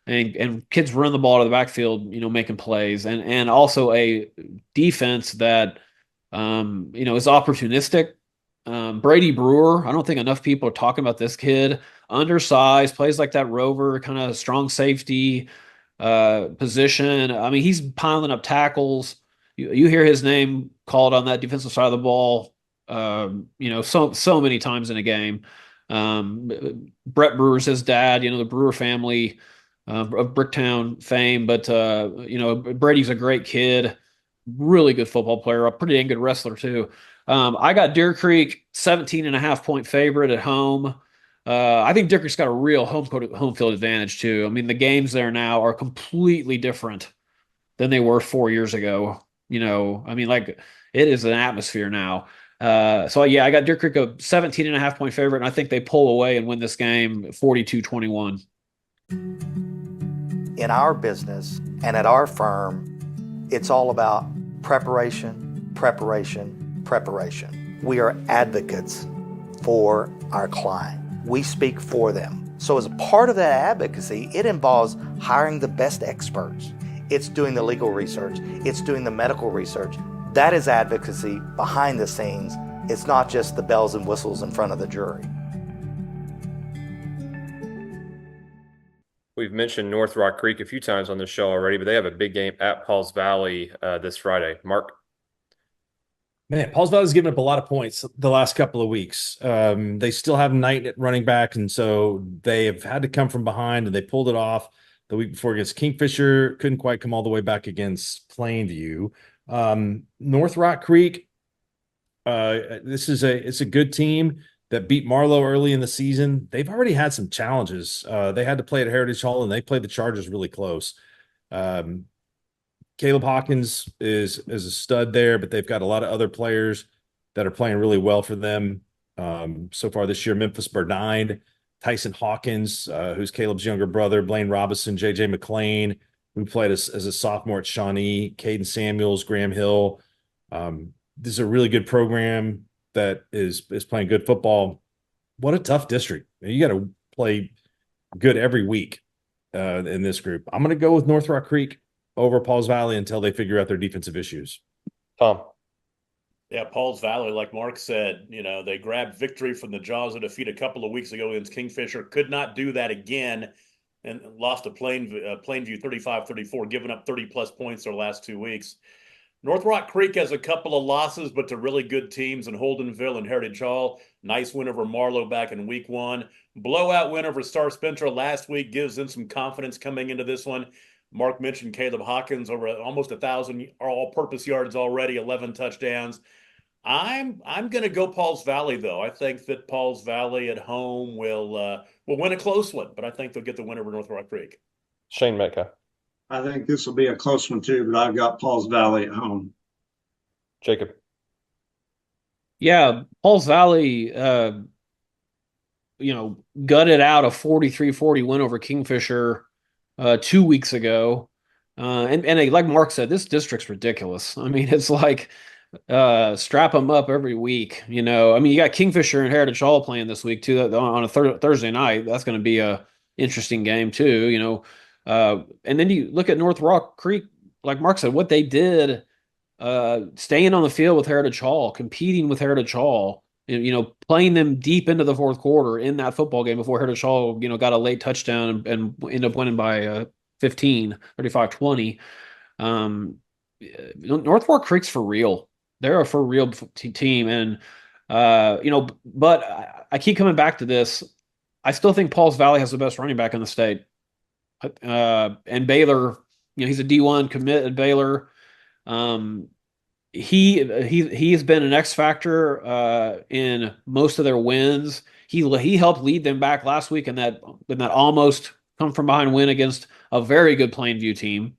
And kids run the ball to the backfield, making plays, and also a defense that, is opportunistic. Brady Brewer, I don't think enough people are talking about this kid. Undersized, plays like that rover, kind of strong safety position. I mean, he's piling up tackles. You hear his name called on that defensive side of the ball, so many times in a game. Brett Brewer's his dad, the Brewer family. Of Bricktown fame, but Brady's a great kid, really good football player, a pretty dang good wrestler too. I got Deer Creek 17.5-point favorite at home. I think Deer Creek's got a real home field advantage too. I mean, the games there now are completely different than they were 4 years ago. It is an atmosphere now. So yeah, I got Deer Creek a 17.5 point favorite, and I think they pull away and win this game 42-21. In our business and at our firm, it's all about preparation, preparation, preparation. We are advocates for our client. We speak for them. So as a part of that advocacy, it involves hiring the best experts. It's doing the legal research. It's doing the medical research. That is advocacy behind the scenes. It's not just the bells and whistles in front of the jury. We've mentioned North Rock Creek a few times on this show already, but they have a big game at Pauls Valley this Friday. Mark? Man, Pauls Valley's given up a lot of points the last couple of weeks. They still have Knight at running back, and so they have had to come from behind, and they pulled it off the week before against Kingfisher. Couldn't quite come all the way back against Plainview. North Rock Creek, it's a good team that beat Marlowe early in the season. They've already had some challenges. They had to play at Heritage Hall, and they played the Chargers really close. Caleb Hawkins is a stud there, but they've got a lot of other players that are playing really well for them. So far this year, Memphis Burdine, Tyson Hawkins, who's Caleb's younger brother, Blaine Robinson, J.J. McLean, who played as a sophomore at Shawnee, Caden Samuels, Graham Hill. This is a really good program that is playing good football. What a tough district. You got to play good every week in this group. I'm going to go with North Rock Creek over Pauls Valley until they figure out their defensive issues. Tom? Yeah, Pauls Valley, like Mark said, they grabbed victory from the jaws of defeat a couple of weeks ago against Kingfisher. Could not do that again and lost to Plainview 35-34, giving up 30-plus points their last 2 weeks. North Rock Creek has a couple of losses, but to really good teams in Holdenville and Heritage Hall. Nice win over Marlowe back in week 1. Blowout win over Star Spencer last week gives them some confidence coming into this one. Mark mentioned Caleb Hawkins, over almost 1,000 all-purpose yards already, 11 touchdowns. I'm going to go Pauls Valley, though. I think that Pauls Valley at home will win a close one, but I think they'll get the win over North Rock Creek. Shane Metcalf? I think this will be a close one too, but I've got Pauls Valley at home. Jacob? Yeah, Pauls Valley, gutted out a 43-40 win over Kingfisher 2 weeks ago. And like Mark said, this district's ridiculous. I mean, it's like strap them up every week. You got Kingfisher and Heritage Hall playing this week too on a Thursday night. That's going to be a interesting game too. And then you look at North Rock Creek, like Mark said, what they did, staying on the field with Heritage Hall, competing with Heritage Hall, playing them deep into the fourth quarter in that football game before Heritage Hall, got a late touchdown and ended up winning by 15, 35-20. North Rock Creek's for real. They're a for real team. And, but I keep coming back to this. I still think Pauls Valley has the best running back in the state. And Baylor, he's a D1 commit at Baylor. He's been an X factor in most of their wins. He helped lead them back last week in that almost come from behind win against a very good Plainview team.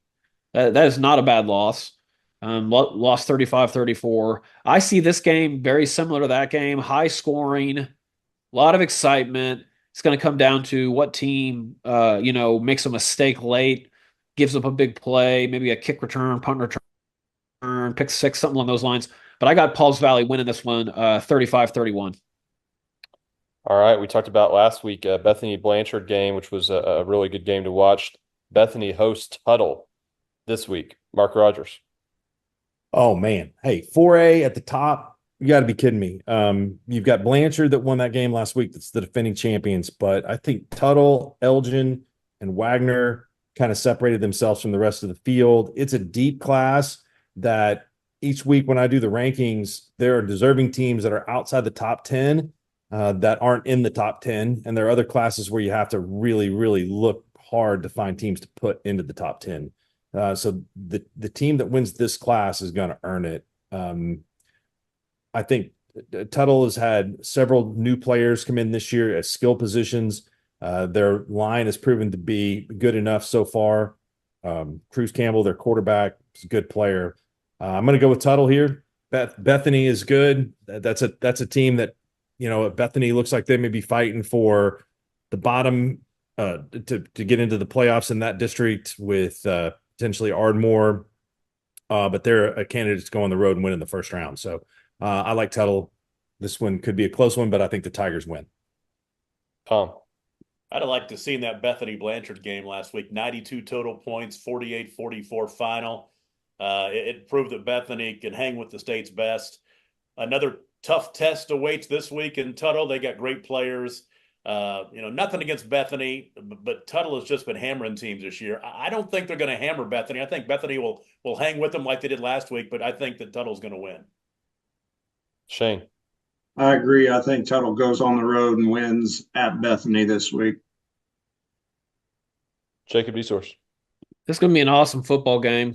That is not a bad loss. Lost 35-34. I see this game very similar to that game. High scoring, a lot of excitement. It's going to come down to what team, makes a mistake late, gives up a big play, maybe a kick return, punt return, pick six, something along those lines. But I got Pauls Valley winning this one 35-31. All right. We talked about last week, Bethany Blanchard game, which was a really good game to watch. Bethany hosts Tuttle this week. Mark Rogers. Oh, man. Hey, 4A at the top. You got to be kidding me. You've got Blanchard that won that game last week. That's the defending champions. But I think Tuttle, Elgin, and Wagner kind of separated themselves from the rest of the field. It's a deep class that each week when I do the rankings, there are deserving teams that are outside the top 10 that aren't in the top 10. And there are other classes where you have to really, really look hard to find teams to put into the top 10. So the team that wins this class is going to earn it. I think Tuttle has had several new players come in this year as skill positions. Their line has proven to be good enough so far. Cruz Campbell, their quarterback, is a good player. I'm going to go with Tuttle here. Bethany is good. That's a team that, Bethany looks like they may be fighting for the bottom to get into the playoffs in that district with potentially Ardmore. But they're a candidate to go on the road and win in the first round. So I like Tuttle. This one could be a close one, but I think the Tigers win. Tom. I'd have liked to seen that Bethany Blanchard game last week. 92 total points, 48-44 final. It proved that Bethany can hang with the state's best. Another tough test awaits this week in Tuttle. They got great players. Nothing against Bethany, but Tuttle has just been hammering teams this year. I don't think they're going to hammer Bethany. I think Bethany will hang with them like they did last week, but I think that Tuttle's going to win. Shane. I agree. I think Tuttle goes on the road and wins at Bethany this week. Jacob Desource. This is going to be an awesome football game.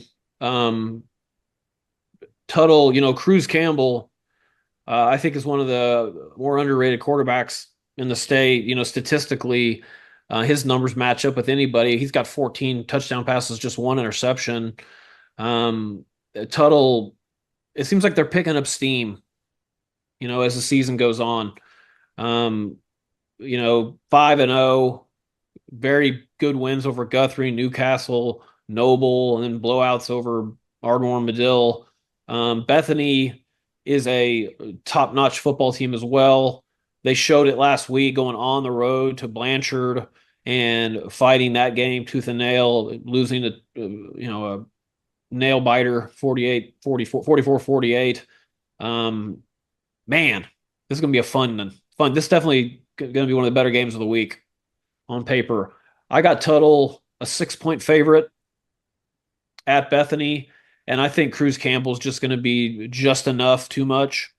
Tuttle, Cruz Campbell, I think is one of the more underrated quarterbacks in the state. Statistically, his numbers match up with anybody. He's got 14 touchdown passes, just one interception. Tuttle, it seems like they're picking up steam, as the season goes on. 5-0, very good wins over Guthrie, Newcastle, Noble, and then blowouts over Ardmore and Medill. Bethany is a top-notch football team as well. They showed it last week going on the road to Blanchard and fighting that game tooth and nail, losing a nail biter 44-48. Man, this is going to be a fun. This is definitely going to be one of the better games of the week on paper. I got Tuttle a 6-point favorite at Bethany, and I think Cruz Campbell's just going to be just enough, too much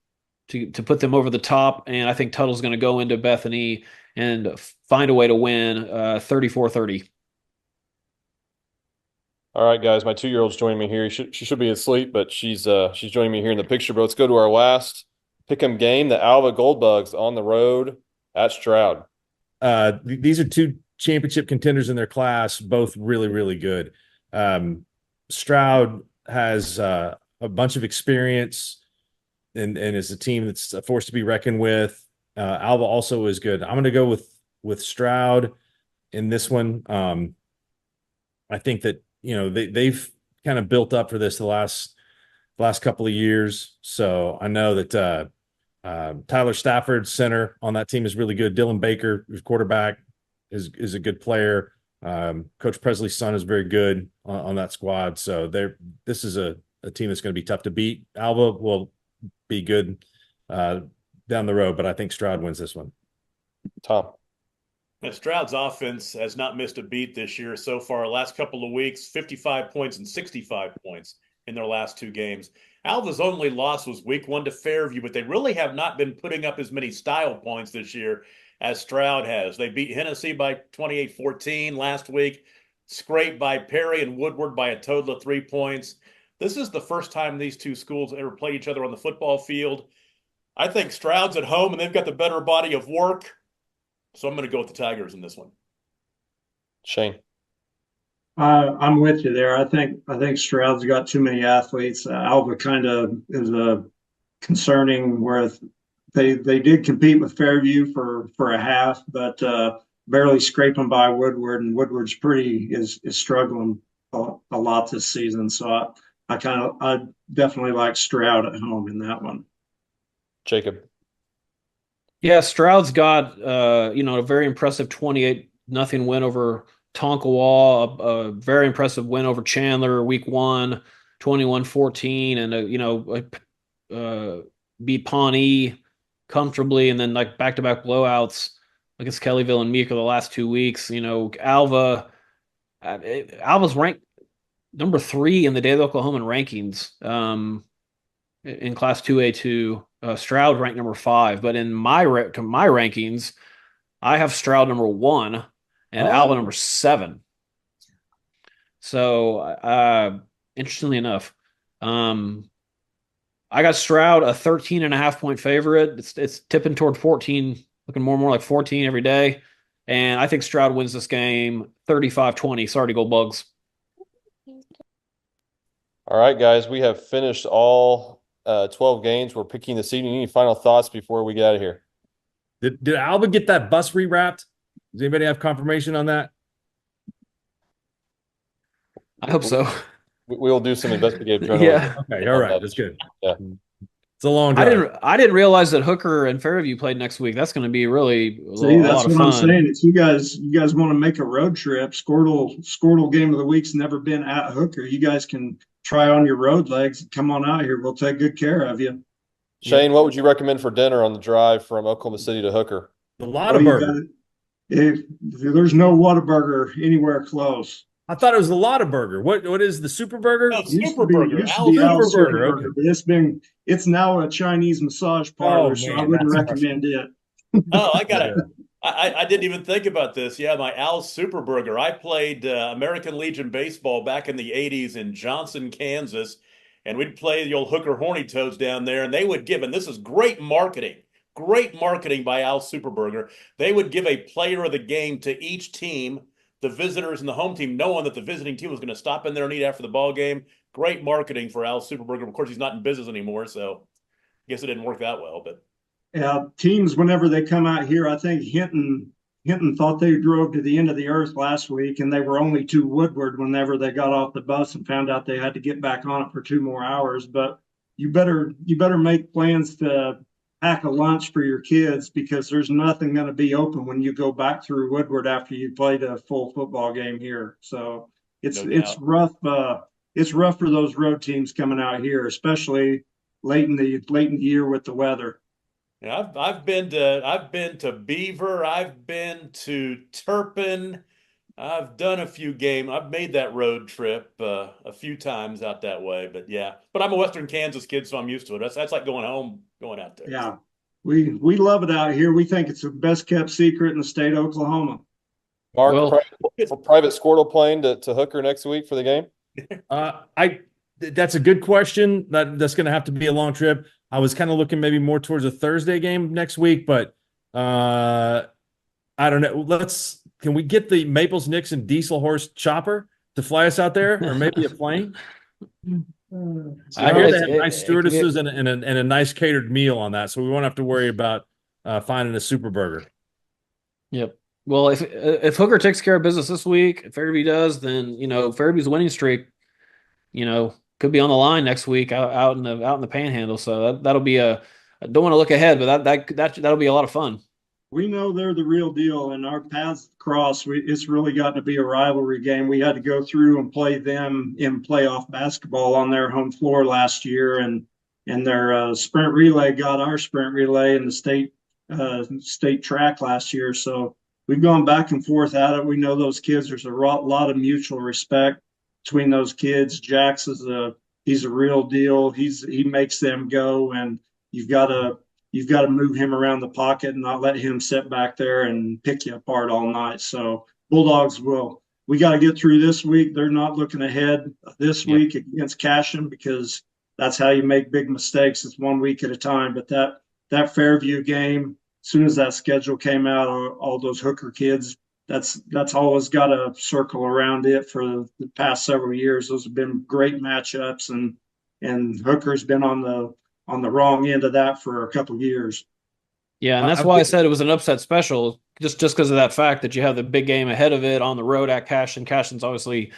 to put them over the top. And I think Tuttle's going to go into Bethany and find a way to win 34-30. All right, guys, my 2-year-old's joining me here. She should be asleep, but she's joining me here in the picture. But let's go to our last pick'em game, the Alva Goldbugs on the road at Stroud. These are two championship contenders in their class, both really, really good. Stroud has a bunch of experience and is a team that's a force to be reckoned with. Alva also is good. I'm going to go with Stroud in this one. I think that, they've kind of built up for this the last couple of years. So I know that Tyler Stafford, center on that team, is really good. Dylan Baker, who's quarterback, is a good player. Coach Presley's son is very good on that squad. So this is a team that's going to be tough to beat. Alva will be good down the road, but I think Stroud wins this one. Tom. And Stroud's offense has not missed a beat this year so far. Last couple of weeks, 55 points and 65 points in their last two games. Alva's only loss was week 1 to Fairview, but they really have not been putting up as many style points this year as Stroud has. They beat Hennessy by 28-14 last week, scraped by Perry and Woodward by a total of 3 points. This is the first time these two schools ever played each other on the football field. I think Stroud's at home, and they've got the better body of work. So I'm going to go with the Tigers in this one. Shane. I'm with you there. I think Stroud's got too many athletes. Alva kind of is concerning where they did compete with Fairview for a half, but barely scraping by Woodward, and Woodward's is struggling a lot this season. So I definitely like Stroud at home in that one. Jacob. Yeah, Stroud's got a very impressive 28-0 win over Tonkawa, a very impressive win over Chandler week 1, 21-14, and beat Pawnee comfortably, and then like back-to-back blowouts against Kellyville and Meeker the last 2 weeks. Alva's ranked number 3 in the Daily Oklahoman rankings in Class 2A2. Stroud ranked number 5, but in my rankings, I have Stroud number 1 and Alva number 7. So, interestingly enough, I got Stroud a 13.5-point favorite. It's tipping toward 14, looking more and more like 14 every day. And I think Stroud wins this game 35-20. Sorry to go Bugs. All right, guys, we have finished all 12 games. We're picking the seeding. Any final thoughts before we get out of here? Did Alba get that bus rewrapped? Does anybody have confirmation on that? I hope so. We'll do some investigative journalism. Yeah. Okay, all right, that's good. Yeah. It's a long drive. I didn't realize that Hooker and Fairview played next week. That's going to be really a That's lot of what I'm fun. saying. If you guys want to make a road trip, Skordle game of the week's never been at Hooker. You guys can try on your road legs and come on out here. We'll take good care of you. Shane, what would you recommend for dinner on the drive from Oklahoma City to Hooker? The Lottaburger. If there's no Whataburger anywhere close. I thought it was the Lottaburger. What is the Super Burger? No, Used Super to be- Burger. used to Al's be Al's Super Super Burger, Burger, okay. but it's now a Chinese massage parlor, so I man, wouldn't that's recommend it. Oh, I got it. I didn't even think about this. Yeah, my Al's Super Burger. I played American Legion baseball back in the 80s in Johnson, Kansas, and we'd play the old Hooker Horny Toads down there, and they would give, and this is great marketing by Al's Super Burger. They would give a player of the game to each team, the visitors and the home team, knowing that the visiting team was going to stop in there and eat after the ball game. Great marketing for Al's Super Burger. Of course, he's not in business anymore, so I guess it didn't work that well, but. Teams, whenever they come out here, I think Hinton thought they drove to the end of the earth last week, and they were only to Woodward whenever they got off the bus and found out they had to get back on it for 2 more hours. But you better make plans to pack a lunch for your kids, because there's nothing going to be open when you go back through Woodward after you played a full football game here. So it's rough. It's rough for those road teams coming out here, especially late in the year with the weather. Yeah, I've been to Beaver, I've been to Turpin, I've done a few games. I've made that road trip a few times out that way, but yeah. But I'm a Western Kansas kid, so I'm used to it. That's like going home, going out there. Yeah, we love it out here. We think it's the best kept secret in the state of Oklahoma. Mark, private Skordle plane to Hooker next week for the game? That's a good question. That's going to have to be a long trip. I was kind of looking maybe more towards a Thursday game next week, but I don't know. Can we get the Maples, Knicks, and Diesel Horse chopper to fly us out there, or maybe a plane? I hear they have nice stewardesses and a nice catered meal on that, so we won't have to worry about finding a Super Burger. Yep. Well, if Hooker takes care of business this week, if Fairview does, then Fairview's winning streak, could be on the line next week out in the Panhandle. So that'll be I don't want to look ahead, but that'll be a lot of fun. We know they're the real deal, and our paths cross. It's really gotten to be a rivalry game. We had to go through and play them in playoff basketball on their home floor last year, and their sprint relay got our sprint relay in the state track last year. So we've gone back and forth at it. We know those kids. There's a lot of mutual respect between those kids. Jax he's a real deal. He makes them go, and you've got to move him around the pocket and not let him sit back there and pick you apart all night. So Bulldogs we got to get through this week. They're not looking ahead this week against Cashion, because that's how you make big mistakes. It's 1 week at a time. But that Fairview game, as soon as that schedule came out, all those Hooker kids, that's always got a circle around it for the past several years. Those have been great matchups, and Hooker's been on the wrong end of that for a couple of years. Yeah, and that's why I said it was an upset special, just because of that fact that you have the big game ahead of it on the road at Cashion. Cashion's obviously,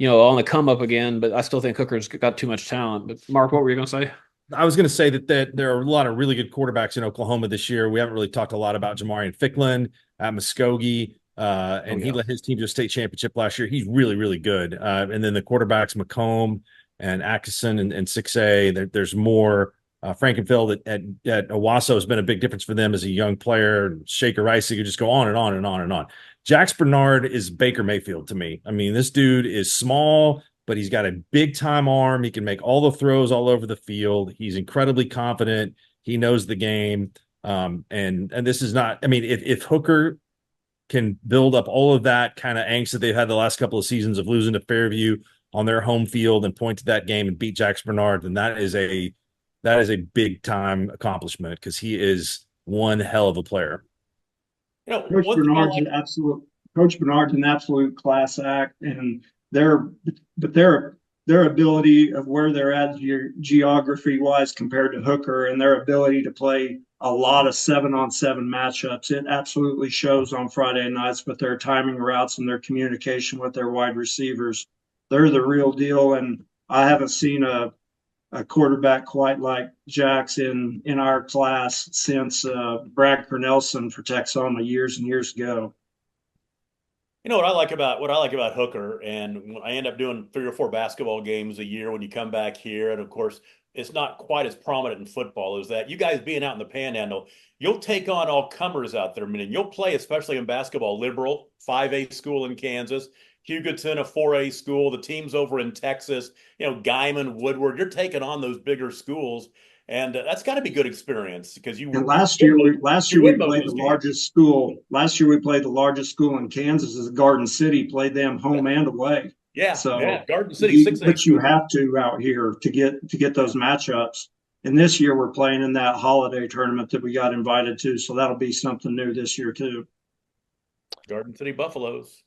on the come up again, but I still think Hooker's got too much talent. But Mark, what were you going to say? I was going to say that there are a lot of really good quarterbacks in Oklahoma this year. We haven't really talked a lot about Jamarian Ficklin at Muskogee. He led his team to a state championship last year. He's really, really good. And then the quarterbacks, McComb and Atkinson and 6A, there's more. Frankenfeld at Owasso has been a big difference for them as a young player. Shaker Rice, you could just go on and on and on and on. Jax Bernard is Baker Mayfield to me. I mean, this dude is small, but he's got a big time arm. He can make all the throws all over the field. He's incredibly confident. He knows the game. And this is not, I mean, if Hooker can build up all of that kind of angst that they've had the last couple of seasons of losing to Fairview on their home field and point to that game and beat Jax Bernard, then that is a big time accomplishment, because he is one hell of a player. Coach Bernard's an absolute class act, and they're their ability of where they're at geography wise compared to Hooker, and their ability to play a lot of 7-on-7 matchups. It absolutely shows on Friday nights with their timing routes and their communication with their wide receivers. They're the real deal. And I haven't seen a quarterback quite like Jax in our class since Brad Cornelson for Texoma years and years ago. You know what I like about Hooker, and I end up doing 3 or 4 basketball games a year when you come back here, and of course it's not quite as prominent in football, is that you guys being out in the Panhandle, you'll take on all comers out there. I mean, you'll play, especially in basketball, Liberal, 5A school in Kansas, Hugoton, a 4A school, the teams over in Texas, Guyman, Woodward. You're taking on those bigger schools, and that's got to be good experience because you. And last year we played the largest school. Last year we played the largest school in Kansas as Garden City. Played them home and away. Yeah, so Garden City 6A. But you have to out here to get those matchups. And this year we're playing in that holiday tournament that we got invited to, so that'll be something new this year too. Garden City Buffaloes.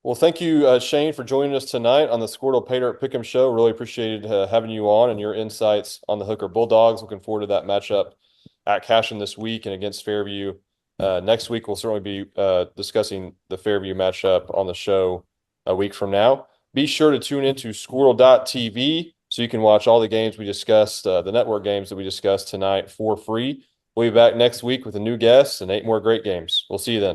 Well, thank you, Shane, for joining us tonight on the Skordle Pay Dirt Pick'em Show. Really appreciated having you on and your insights on the Hooker Bulldogs. Looking forward to that matchup at Cashion this week and against Fairview. Next week, we'll certainly be discussing the Fairview matchup on the show a week from now. Be sure to tune into Skordle.tv so you can watch all the games we discussed, the network games that we discussed tonight for free. We'll be back next week with a new guest and 8 more great games. We'll see you then.